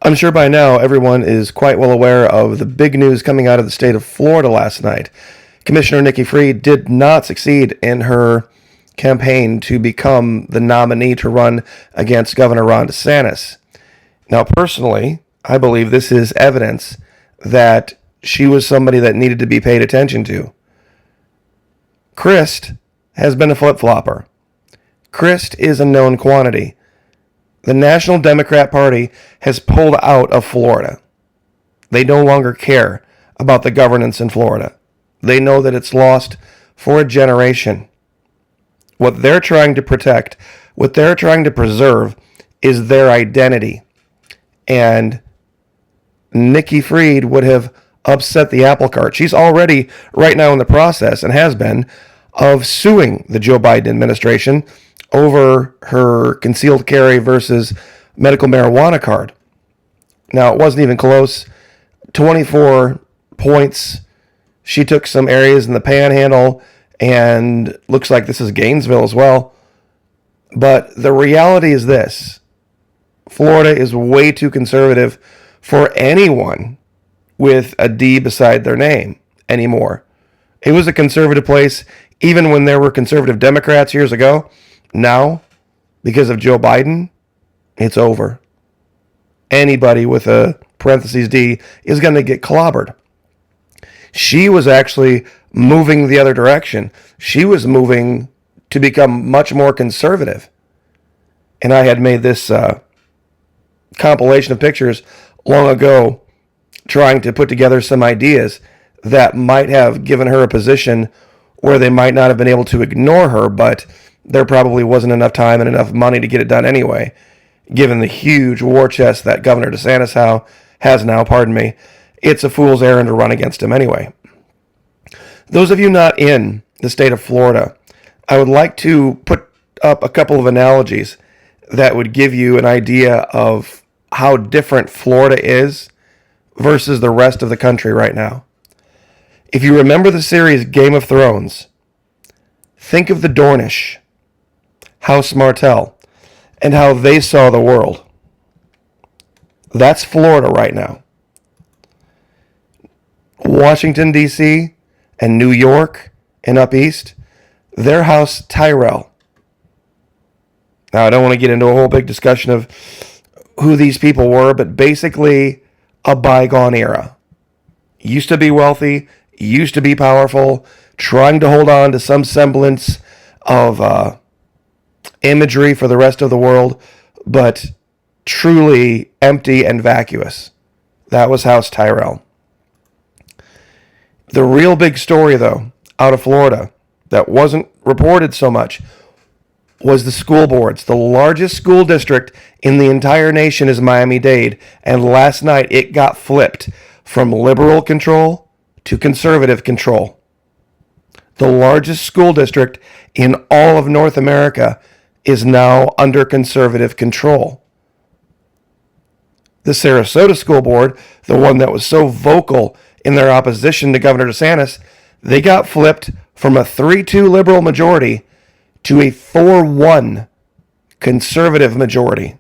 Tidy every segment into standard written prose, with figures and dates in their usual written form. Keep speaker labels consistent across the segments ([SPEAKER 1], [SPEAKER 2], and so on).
[SPEAKER 1] I'm sure by now everyone is quite well aware of the big news coming out of the state of Florida last night. Commissioner Nikki Fried did not succeed in her campaign to become the nominee to run against Governor Ron DeSantis. Now, personally, I believe this is evidence that she was somebody that needed to be paid attention to. Crist has been a flip-flopper. Crist is a known quantity. The National Democrat Party has pulled out of Florida. They no longer care about the governance in Florida. They know that it's lost for a generation. What they're trying to protect, what they're trying to preserve, is their identity. And Nikki Fried would have upset the apple cart. She's already, right now in the process, and has been, of suing the Joe Biden administration over her concealed carry versus medical marijuana card. Now, it wasn't even close. 24 points. She took some areas in the Panhandle, and looks like this is Gainesville as well. But the reality is this. Florida is way too conservative for anyone with a D beside their name anymore. It was a conservative place even when there were conservative Democrats years ago. Now, because of Joe Biden, it's over. Anybody with a parentheses D is going to get clobbered. She was actually moving the other direction. She was moving to become much more conservative. And I had made this compilation of pictures long ago trying to put together some ideas that might have given her a position where they might not have been able to ignore her, but there probably wasn't enough time and enough money to get it done anyway, given the huge war chest that Governor DeSantis has now, It's a fool's errand to run against him anyway. Those of you not in the state of Florida, I would like to put up a couple of analogies that would give you an idea of how different Florida is versus the rest of the country right now. If you remember the series Game of Thrones, think of the Dornish, House Martell, and how they saw the world. That's Florida right now. Washington, D.C., and New York, and up east, their House Tyrell. Now, I don't want to get into a whole big discussion of who these people were, but basically a bygone era. Used to be wealthy, used to be powerful, trying to hold on to some semblance of imagery for the rest of the world, but truly empty and vacuous. That was House Tyrell. The real big story, though, out of Florida that wasn't reported so much was the school boards. The largest school district in the entire nation is Miami-Dade, and last night it got flipped from liberal control to conservative control. The largest school district in all of North America is now under conservative control. The Sarasota School Board, the one that was so vocal in their opposition to Governor DeSantis, they got flipped from a 3-2 liberal majority to a 4-1 conservative majority.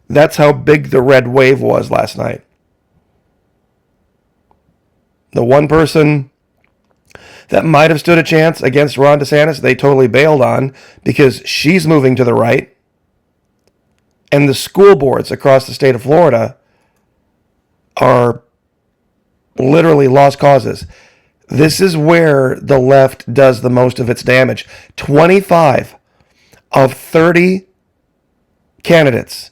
[SPEAKER 1] That's how big the red wave was last night. The one person that might have stood a chance against Ron DeSantis, they totally bailed on because she's moving to the right. And the school boards across the state of Florida are literally lost causes. This is where the left does the most of its damage. 25 of 30 candidates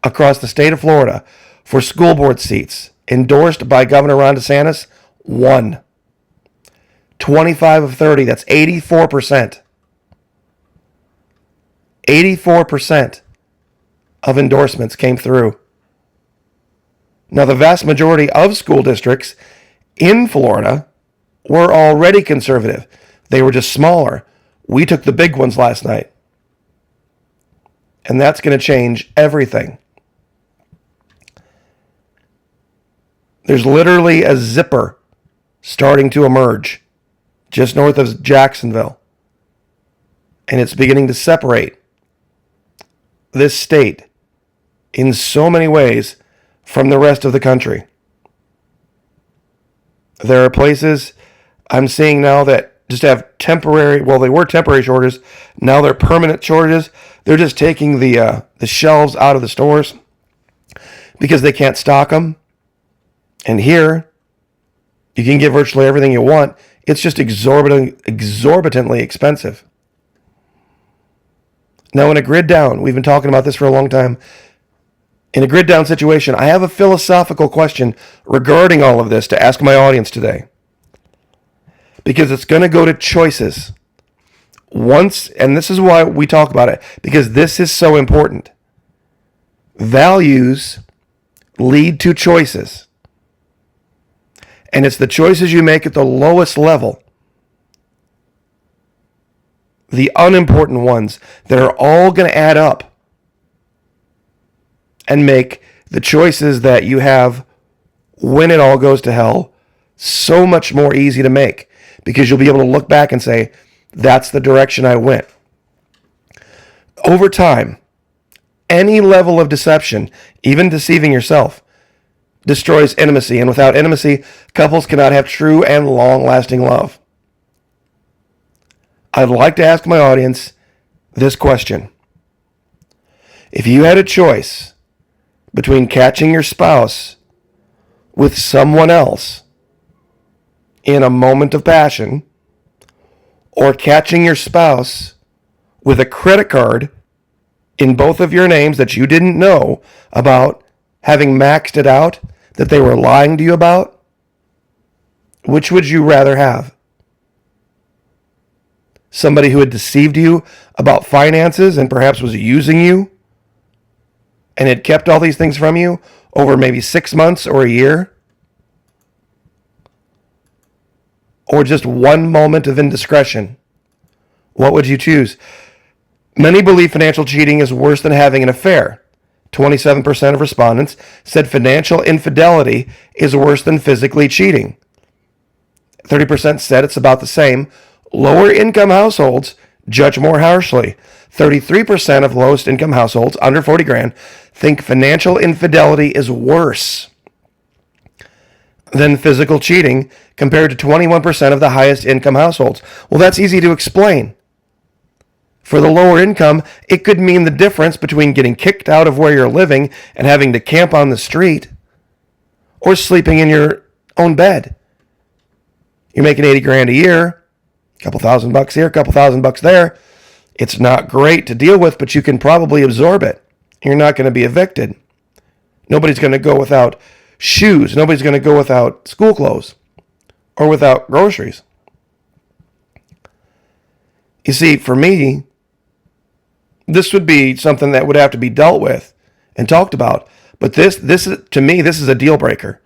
[SPEAKER 1] across the state of Florida for school board seats endorsed by Governor Ron DeSantis won. 25 of 30, that's 84%. 84% of endorsements came through. Now, the vast majority of school districts in Florida were already conservative. They were just smaller. We took the big ones last night. And that's going to change everything. There's literally a zipper starting to emerge just north of Jacksonville. And it's beginning to separate this state in so many ways from the rest of the country. There are places I'm seeing now that just have temporary, well, they were temporary shortages. Now they're permanent shortages. They're just taking the shelves out of the stores because they can't stock them. And here, you can get virtually everything you want. It's just exorbitantly expensive. Now, in a grid down, we've been talking about this for a long time. In a grid down situation, I have a philosophical question regarding all of this to ask my audience today. Because it's going to go to choices. Once, and this is why we talk about it, because this is so important. Values lead to choices. And it's the choices you make at the lowest level, the unimportant ones, that are all going to add up and make the choices that you have when it all goes to hell so much more easy to make, because you'll be able to look back and say, that's the direction I went. Over time, any level of deception, even deceiving yourself, destroys intimacy. And without intimacy, couples cannot have true and long-lasting love. I'd like to ask my audience this question. If you had a choice between catching your spouse with someone else in a moment of passion, or catching your spouse with a credit card in both of your names that you didn't know about, having maxed it out, that they were lying to you about, which would you rather have? Somebody who had deceived you about finances and perhaps was using you and had kept all these things from you over maybe 6 months or a year? Or just one moment of indiscretion? What would you choose? Many believe financial cheating is worse than having an affair. 27% of respondents said financial infidelity is worse than physically cheating. 30% said it's about the same. Lower income households judge more harshly. 33% of lowest income households, under 40 grand, think financial infidelity is worse than physical cheating, compared to 21% of the highest income households. Well, that's easy to explain. For the lower income, it could mean the difference between getting kicked out of where you're living and having to camp on the street, or sleeping in your own bed. You're making 80 grand a year, a couple $1,000 here, a couple $1,000 there. It's not great to deal with, but you can probably absorb it. You're not going to be evicted. Nobody's going to go without shoes. Nobody's going to go without school clothes or without groceries. You see, for me, this would be something that would have to be dealt with and talked about. But this is, to me, this is a deal breaker.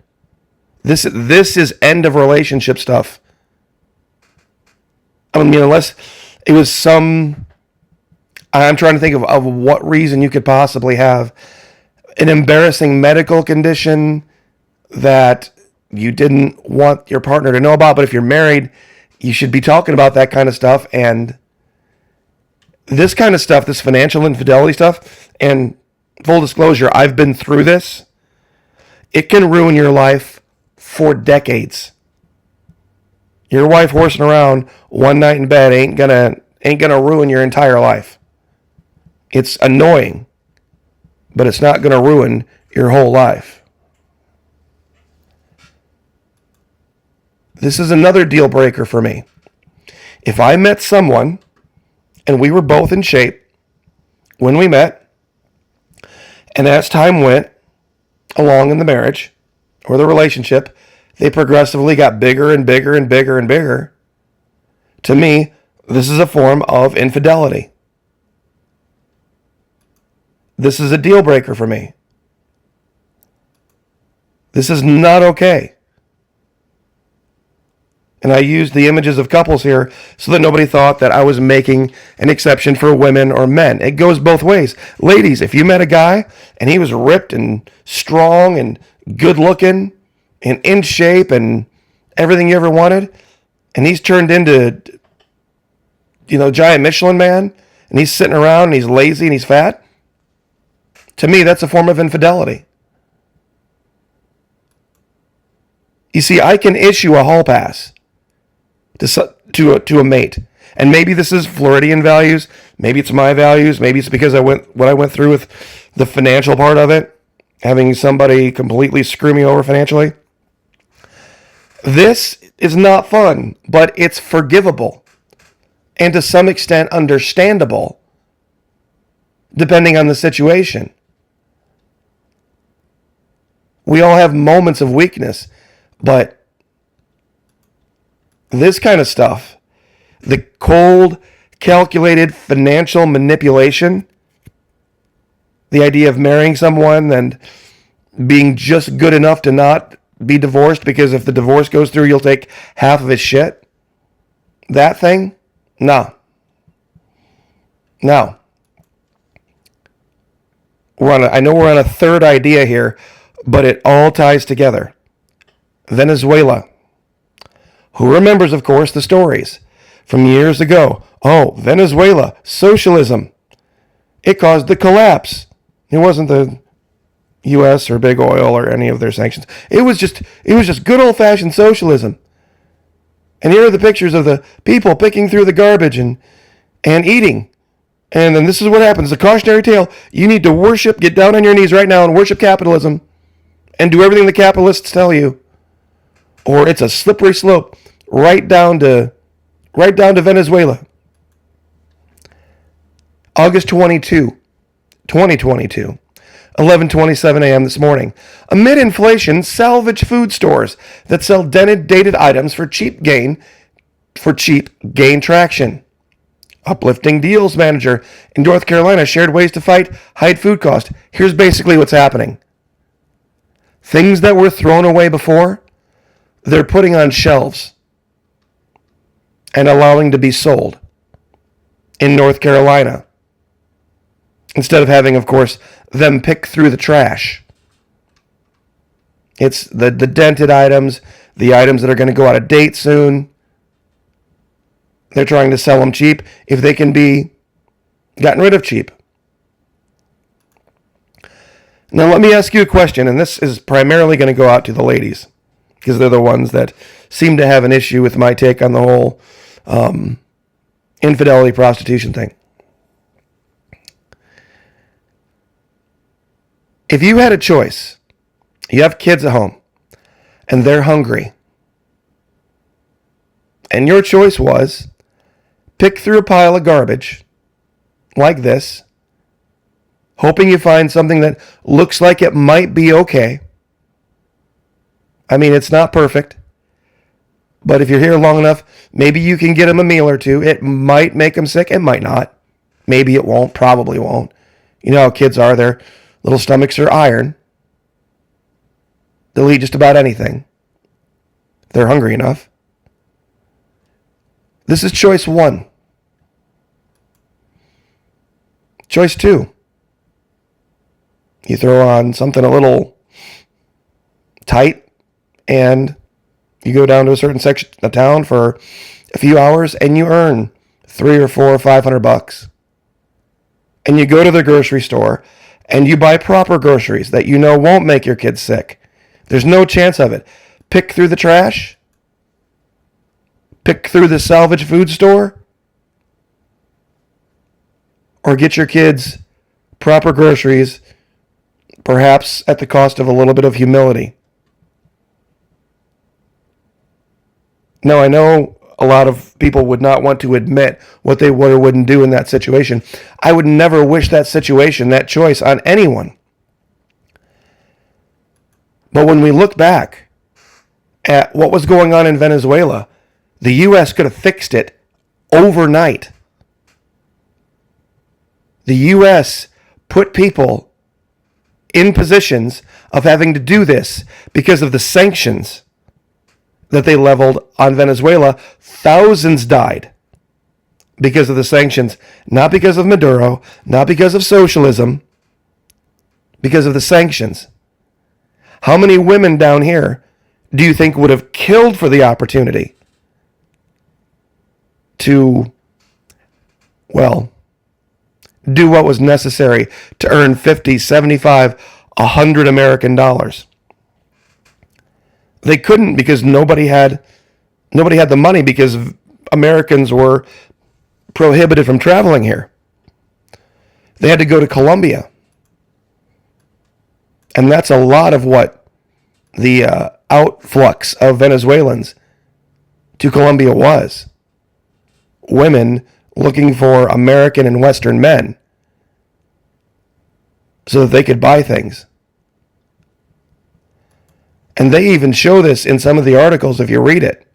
[SPEAKER 1] This is end of relationship stuff. I mean, unless it was some, I'm trying to think of what reason you could possibly have an embarrassing medical condition that you didn't want your partner to know about. But if you're married, you should be talking about that kind of stuff. And this kind of stuff, this financial infidelity stuff, and full disclosure, I've been through this. It can ruin your life for decades. Your wife horsing around one night in bed ain't gonna ruin your entire life. It's annoying, but it's not gonna ruin your whole life. This is another deal breaker for me. If I met someone and we were both in shape when we met, and as time went along in the marriage or the relationship, they progressively got bigger and bigger and bigger and bigger, to me, this is a form of infidelity. This is a deal breaker for me. This is not okay. And I used the images of couples here so that nobody thought that I was making an exception for women or men. It goes both ways. Ladies, if you met a guy and he was ripped and strong and good looking and in shape and everything you ever wanted, and he's turned into, giant Michelin man, and he's sitting around and he's lazy and he's fat, To me, that's a form of infidelity. You see, I can issue a hall pass to a mate. And maybe this is Floridian values. Maybe it's my values. Maybe it's because what I went through with the financial part of it, having somebody completely screw me over financially. This is not fun, but it's forgivable and to some extent understandable depending on the situation. We all have moments of weakness, but this kind of stuff, the cold, calculated financial manipulation, the idea of marrying someone and being just good enough to not be divorced because if the divorce goes through, you'll take half of his shit. That thing? No. No. I know we're on a third idea here, but it all ties together. Venezuela. Who remembers, of course, the stories from years ago? Oh, Venezuela, socialism. It caused the collapse. It wasn't the U.S. or big oil or any of their sanctions. It was just good old-fashioned socialism. And here are the pictures of the people picking through the garbage and eating. And then this is what happens. The cautionary tale. You need to get down on your knees right now and worship capitalism and do everything the capitalists tell you. Or it's a slippery slope right down to Venezuela. August 22, 2022. 11:27 a.m. this morning. Amid inflation, salvage food stores that sell dented, dated items for cheap gain traction. Uplifting deals manager in North Carolina shared ways to hide food cost. Here's basically what's happening. Things that were thrown away before, they're putting on shelves and allowing to be sold in North Carolina. Instead of having, of course, them pick through the trash. It's the dented items, the items that are going to go out of date soon. They're trying to sell them cheap if they can be gotten rid of cheap. Now let me ask you a question, and this is primarily going to go out to the ladies, because they're the ones that seem to have an issue with my take on the whole infidelity prostitution thing. If you had a choice, you have kids at home, and they're hungry, and your choice was pick through a pile of garbage like this, hoping you find something that looks like it might be okay. I mean, it's not perfect, but if you're here long enough, maybe you can get them a meal or two. It might make them sick. It might not. Maybe it won't. Probably won't. You know how kids are. Their little stomachs are iron. They'll eat just about anything. They're hungry enough. This is choice 1. Choice 2. You throw on something a little tight and you go down to a certain section of town for a few hours and you earn $300 or $400 or $500. And you go to the grocery store and you buy proper groceries that you know won't make your kids sick. There's no chance of it. Pick through the trash. Pick through the salvage food store. Or get your kids proper groceries, perhaps at the cost of a little bit of humility. Now, I know a lot of people would not want to admit what they would or wouldn't do in that situation. I would never wish that situation, that choice on anyone. But when we look back at what was going on in Venezuela, the U.S. could have fixed it overnight. The U.S. put people in positions of having to do this because of the sanctions that they leveled on Venezuela. Thousands died because of the sanctions, not because of Maduro, not because of socialism, because of the sanctions. How many women down here do you think would have killed for the opportunity to, well, do what was necessary to earn 50, 75, 100 American dollars. They couldn't because nobody had the money, because Americans were prohibited from traveling here. They had to go to Colombia. And that's a lot of what the outflux of Venezuelans to Colombia was. Women looking for American and Western men so that they could buy things. And they even show this in some of the articles, if you read it,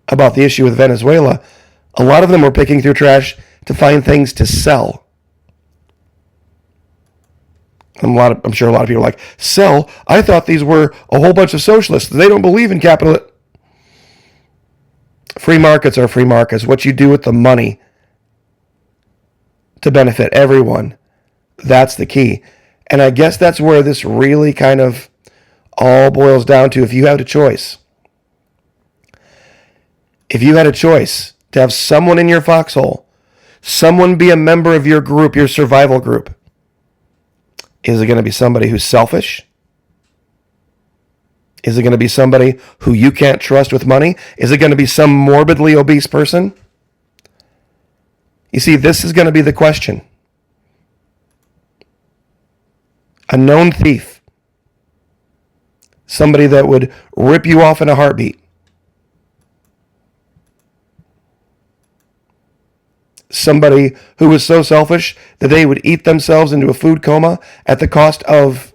[SPEAKER 1] about the issue with Venezuela. A lot of them were picking through trash to find things to sell. I'm sure a lot of people are like, sell? I thought these were a whole bunch of socialists. They don't believe in capital. Free markets are free markets. What you do with the money to benefit everyone, that's the key. And I guess that's where this really kind of all boils down to. If you had a choice, to have someone in your foxhole, someone be a member of your group, your survival group, is it going to be somebody who's selfish? Is it going to be somebody who you can't trust with money? Is it going to be some morbidly obese person? You see, this is going to be the question. A known thief. Somebody that would rip you off in a heartbeat. Somebody who was so selfish that they would eat themselves into a food coma at the cost of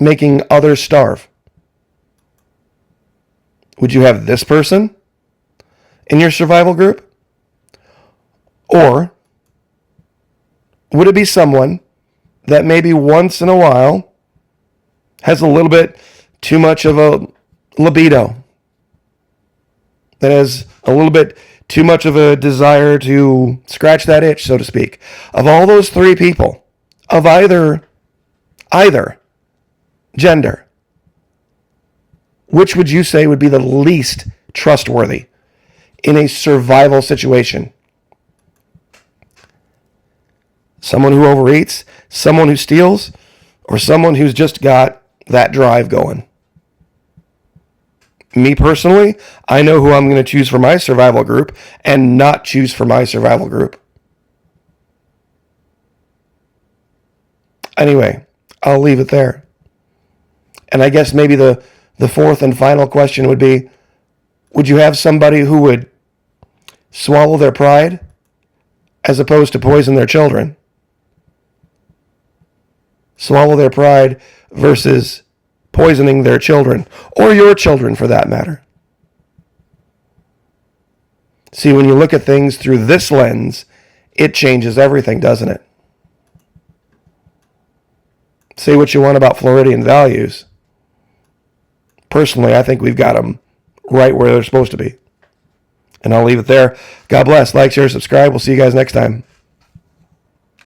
[SPEAKER 1] making others starve. Would you have this person in your survival group? Or would it be someone that maybe once in a while has a little bit too much of a libido, that has a little bit too much of a desire to scratch that itch, so to speak? Of all those three people, of either gender, which would you say would be the least trustworthy in a survival situation? Someone who overeats, someone who steals, or someone who's just got that drive going? Me personally, I know who I'm going to choose for my survival group and not choose for my survival group. Anyway, I'll leave it there. And I guess maybe the fourth and final question would be, would you have somebody who would swallow their pride as opposed to poison their children? Swallow their pride versus poisoning their children, or your children for that matter. See, when you look at things through this lens, it changes everything, doesn't it? Say what you want about Floridian values. Personally, I think we've got them right where they're supposed to be. And I'll leave it there. God bless. Like, share, subscribe. We'll see you guys next time.